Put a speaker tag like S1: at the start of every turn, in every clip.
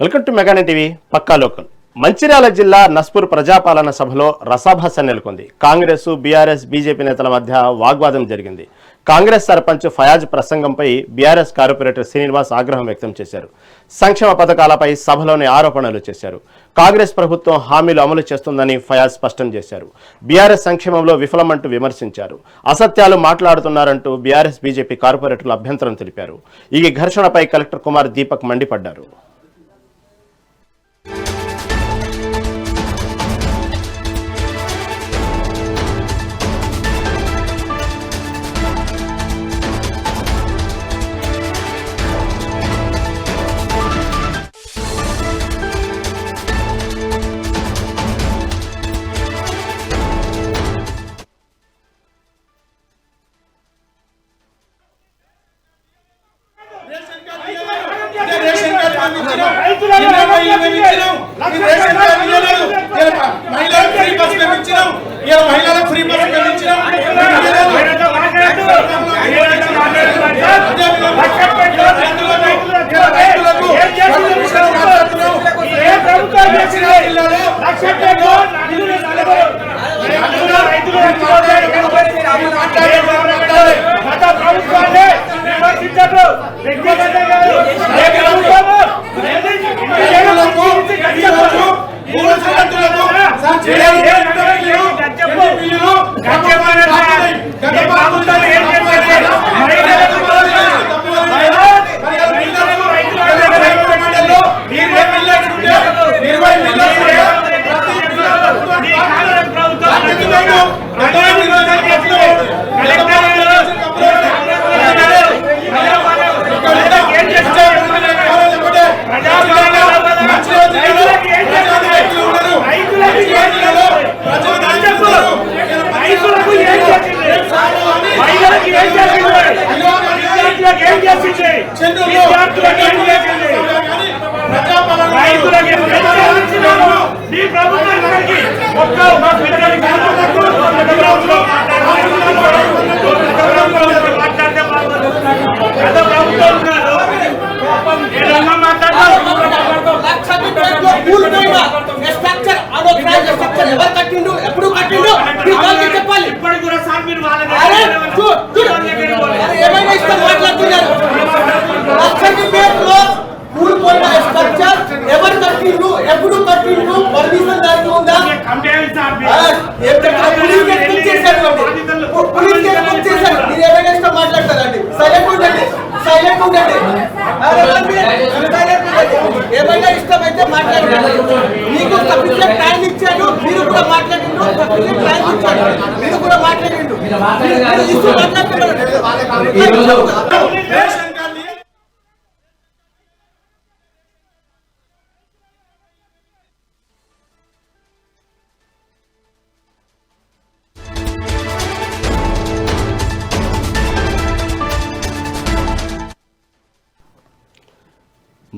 S1: Welcome to మెగానే TV pakka local. Mancherial జిల్లా నస్పూర్ ప్రజాపాలన సభలో రసాభాస నెలకొంది. కాంగ్రెస్, బీఆర్ఎస్, బీజేపీ నేతల మధ్య వాగ్వాదం జరిగింది. కాంగ్రెస్ సర్పంచ్ ఫయాజ్ ప్రసంగంపై బీఆర్ఎస్ కార్పొరేటర్ శ్రీనివాస్ ఆగ్రహం వ్యక్తం చేశారు. సంక్షేమ పథకాలపై సభలోనే ఆరోపణలు చేశారు. కాంగ్రెస్ ప్రభుత్వం హామీలు అమలు చేస్తుందని ఫయాజ్ స్పష్టం చేశారు. బీఆర్ఎస్ సంక్షేమంలో విఫలమంటూ విమర్శించారు. అసత్యాలు మాట్లాడుతున్నారంటూ బీఆర్ఎస్, బీజేపీ కార్పొరేటర్లు అభ్యంతరం తెలిపారు. ఈ ఘర్షణపై కలెక్టర్ కుమార్ దీపక్ మండిపడ్డారు.
S2: ఏమైనా ఇష్టమైతే మాట్లాడండి. మీకు సఫిషియెంట్ టైం ఇచ్చాను, మీరు కూడా మాట్లాడిండు. సఫిషియెంట్ టైం ఇచ్చాను, మీరు కూడా మాట్లాడిండు.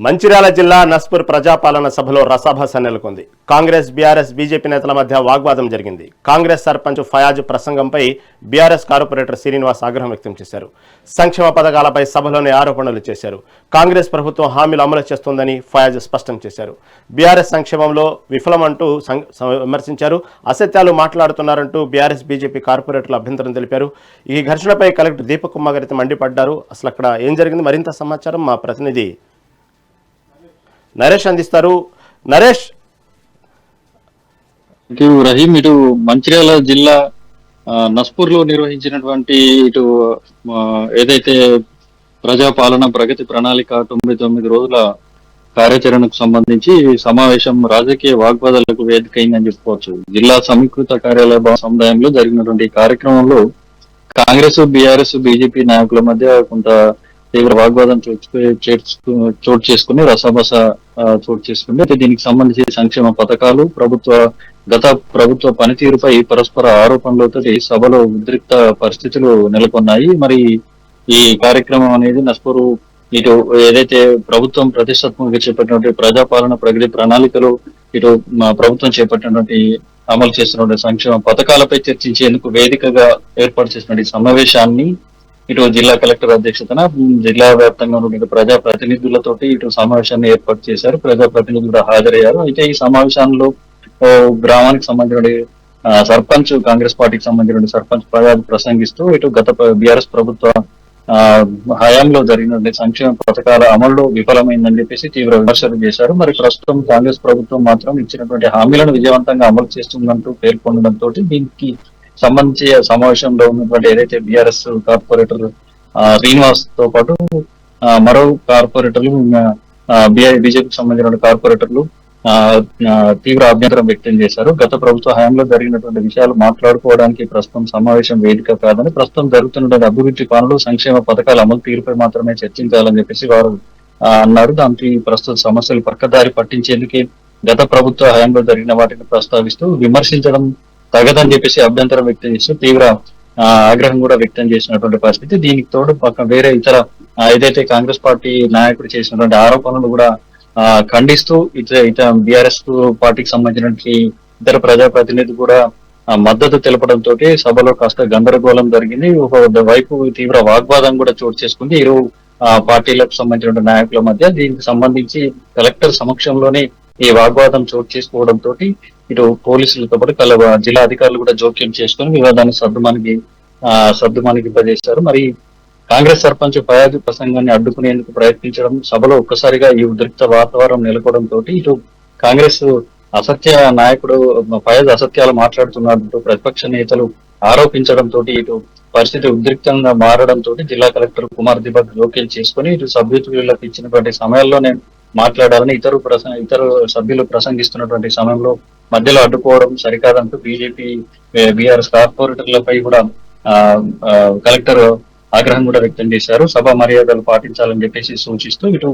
S1: మంచిర్యాల జిల్లా నస్పూర్ ప్రజాపాలన సభలో రసాభాస నెలకొంది. కాంగ్రెస్, బీఆర్ఎస్, బీజేపీ నేతల మధ్య వాగ్వాదం జరిగింది. కాంగ్రెస్ సర్పంచ్ ఫయాజ్ ప్రసంగంపై బీఆర్ఎస్ కార్పొరేటర్ శ్రీనివాస్ ఆగ్రహం వ్యక్తం చేశారు. సంక్షేమ పథకాలపై సభలోనే ఆరోపణలు చేశారు. కాంగ్రెస్ ప్రభుత్వం హామీలు అమలు చేస్తోందని ఫయాజ్ స్పష్టం చేశారు. బీఆర్ఎస్ సంక్షేమంలో విఫలమంటూ విమర్శించారు. అసత్యాలు మాట్లాడుతున్నారంటూ బీఆర్ఎస్, బీజేపీ కార్పొరేటర్లు అభ్యంతరం తెలిపారు. ఈ ఘర్షణపై కలెక్టర్ దీపక్ కుమార్ మండిపడ్డారు. అసలు అక్కడ ఏం జరిగింది, మరింత సమాచారం మా ప్రతినిధి నరేష్ అందిస్తారు. నరేష్.
S3: రహీం, ఇటు మంచిర్యాల జిల్లా నస్పూర్ లో నిర్వహించినటువంటి ఇటు ఏదైతే ప్రజాపాలన ప్రగతి ప్రణాళిక 99 రోజుల కార్యాచరణకు సంబంధించి సమావేశం రాజకీయ వాగ్వాదాలకు వేదిక అయిందని చెప్పుకోవచ్చు. జిల్లా సమీకృత కార్యాలయ సముదాయంలో జరిగినటువంటి కార్యక్రమంలో కాంగ్రెస్, బీఆర్ఎస్, బీజేపీ నాయకుల మధ్య కొంత తీవ్ర వాగ్వాదం చోటు చేసుకుని రసాభాస చోటు చేసుకుంది. అయితే దీనికి సంబంధించి సంక్షేమ పథకాలు, గత ప్రభుత్వ పనితీరుపై పరస్పర ఆరోపణలతో సభలో ఉద్రిక్త పరిస్థితులు నెలకొన్నాయి. మరి ఈ కార్యక్రమం అనేది నస్పూరు ఇటు ఏదైతే ప్రభుత్వం ప్రతిష్టాత్మకంగా చేపట్టినటువంటి ప్రజాపాలన ప్రగతి ప్రణాళికలు, ఇటు ప్రభుత్వం చేపట్టినటువంటి అమలు చేస్తున్నటువంటి సంక్షేమ పథకాలపై చర్చించేందుకు వేదికగా ఏర్పాటు చేసినటువంటి సమావేశాన్ని ఇటు జిల్లా కలెక్టర్ అధ్యక్షతన జిల్లా వ్యాప్తంగా ఉన్న ప్రజా ప్రతినిధులతోటి ఇటు సమావేశాన్ని ఏర్పాటు చేశారు. ప్రజా ప్రతినిధులు కూడా హాజరయ్యారు. అయితే ఈ సమావేశంలో గ్రామానికి సంబంధించిన సర్పంచ్, కాంగ్రెస్ పార్టీకి సంబంధించిన సర్పంచ్ ప్రసంగిస్తూ ఇటు గత బీఆర్ఎస్ ప్రభుత్వ హయాంలో జరిగిన సంక్షేమ పథకాల అమల్లో విఫలమైందని చెప్పేసి తీవ్ర విమర్శలు చేశారు. మరి ప్రస్తుతం కాంగ్రెస్ ప్రభుత్వం మాత్రం ఇచ్చినటువంటి హామీలను విజయవంతంగా అమలు చేస్తుందంటూ పేర్కొనడంతో దీనికి సంబంధించి సమావేశంలో ఉన్నటువంటి ఏదైతే బీఆర్ఎస్ కార్పొరేటర్ శ్రీనివాస్ తో పాటు మరో కార్పొరేటర్లు బీజేపీకి సంబంధించిన కార్పొరేటర్లు తీవ్ర అభ్యంతరం వ్యక్తం చేశారు. గత ప్రభుత్వ హయాంలో జరిగినటువంటి విషయాలు మాట్లాడుకోవడానికి ప్రస్తుతం సమావేశం వేదిక కాదని, ప్రస్తుతం జరుగుతున్నటువంటి అభివృద్ధి పనులు, సంక్షేమ పథకాల అమలు తీరుపై మాత్రమే చర్చించాలని చెప్పేసి వారు అన్నారు. దాంతో ప్రస్తుత సమస్యలు పక్కదారి పట్టించేందుకే గత ప్రభుత్వ హయాంలో జరిగిన వాటిని ప్రస్తావిస్తూ విమర్శించడం తగదని చెప్పేసి అభ్యంతరం వ్యక్తం చేస్తూ తీవ్ర ఆగ్రహం కూడా వ్యక్తం చేసినటువంటి పరిస్థితి. దీనికి తోడు పక్క వేరే ఇతర ఏదైతే కాంగ్రెస్ పార్టీ నాయకుడు చేసినటువంటి ఆరోపణలు కూడా ఖండిస్తూ ఇతర బీఆర్ఎస్ పార్టీకి సంబంధించినటువంటి ఇతర ప్రజాప్రతినిధులు కూడా మద్దతు తెలపడంతో సభలో కాస్త గందరగోళం జరిగింది. ఒక వైపు తీవ్ర వాగ్వాదం కూడా చోటు చేసుకుంది ఇరు పార్టీలకు సంబంధించిన నాయకుల మధ్య. దీనికి సంబంధించి కలెక్టర్ సమక్షంలోనే ఈ వాగ్వాదం చోటు చేసుకోవడంతో ఇటు పోలీసులతో పాటు జిల్లా అధికారులు కూడా జోక్యం చేసుకుని వివాదాన్ని సర్దుమణిగింపజేశారు. మరి కాంగ్రెస్ సర్పంచ్ ఫయాజ్ ప్రసంగాన్ని అడ్డుకునేందుకు ప్రయత్నించడం, సభలో ఒక్కసారిగా ఈ ఉద్రిక్త వాతావరణం నెలకొవడంతో ఇటు కాంగ్రెస్ అసత్య నాయకుడు ఫయాజ్ అసత్యాలు మాట్లాడుతున్నట్టు ప్రతిపక్ష నేతలు ఆరోపించడంతో ఇటు పరిస్థితి ఉద్రిక్తంగా మారడంతో జిల్లా కలెక్టర్ కుమార్ దిపక్ జోక్యం చేసుకుని ఇటు సభ్యులకు ఇచ్చినటువంటి సమయాల్లోనే మాట్లాడాలని ఇతరు సభ్యులు ప్రసంగిస్తున్నటువంటి సమయంలో మధ్యలో అడ్డుకోవడం సరికాదంటూ బీజేపీ బీఆర్ఎస్ కార్పొరేటర్లపై కూడా కలెక్టర్ ఆగ్రహం కూడా వ్యక్తం చేశారు. సభ మర్యాదలు పాటించాలని చెప్పేసి సూచిస్తూ ఇటు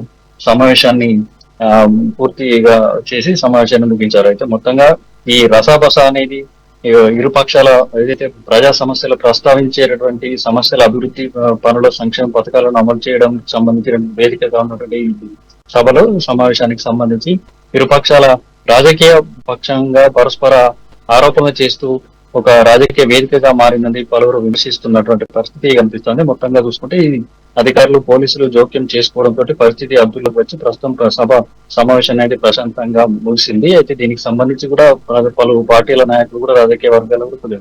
S3: సమావేశాన్ని పూర్తిగా చేసి సమావేశాన్ని ముగించారు. అయితే మొత్తంగా ఈ రసాబస అనేది ఇరు పక్షాల ఏదైతే ప్రజా సమస్యలు ప్రస్తావించేటటువంటి సమస్యల అభివృద్ధి పనుల సంక్షేమ పథకాలను అమలు చేయడం సంబంధించిన వేదికగా ఉన్నటువంటి సభలో సమావేశానికి సంబంధించి ఇరు పక్షాల రాజకీయ పక్షంగా పరస్పర ఆరోపణలు చేస్తూ ఒక రాజకీయ వేదికగా మారిందని పలువురు విమర్శిస్తున్నటువంటి పరిస్థితి కనిపిస్తోంది. మొత్తంగా చూసుకుంటే ఈ అధికారులు, పోలీసులు జోక్యం చేసుకోవడంతో పరిస్థితి అదుపులోకి వచ్చి ప్రస్తుతం సభ సమావేశం అనేది ప్రశాంతంగా ముగిసింది. అయితే దీనికి సంబంధించి కూడా పలు పార్టీల నాయకులు కూడా రాజకీయ వర్గాలు కూడా